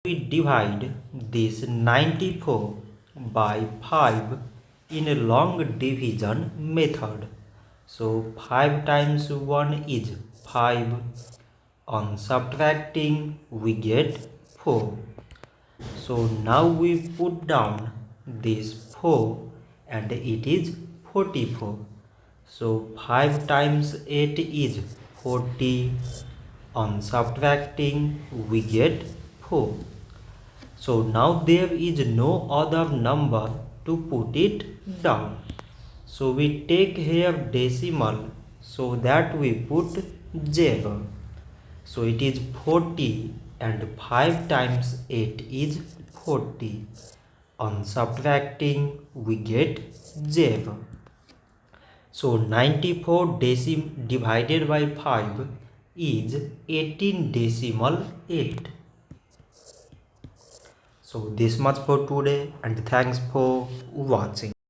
We divide this 94 by 5 in a long division method. So 5 times 1 is 5. On subtracting we get 4. So now we put down this 4 and it is 44. So 5 times 8 is 40. On subtracting we get 4. So now there is no other number to put it down. So we take here decimal so that we put 0. So it is 40 and 5 times 8 is 40. On subtracting we get 0. So 94 divided by 5 is 18 decimal 8. So this much for today and thanks for watching.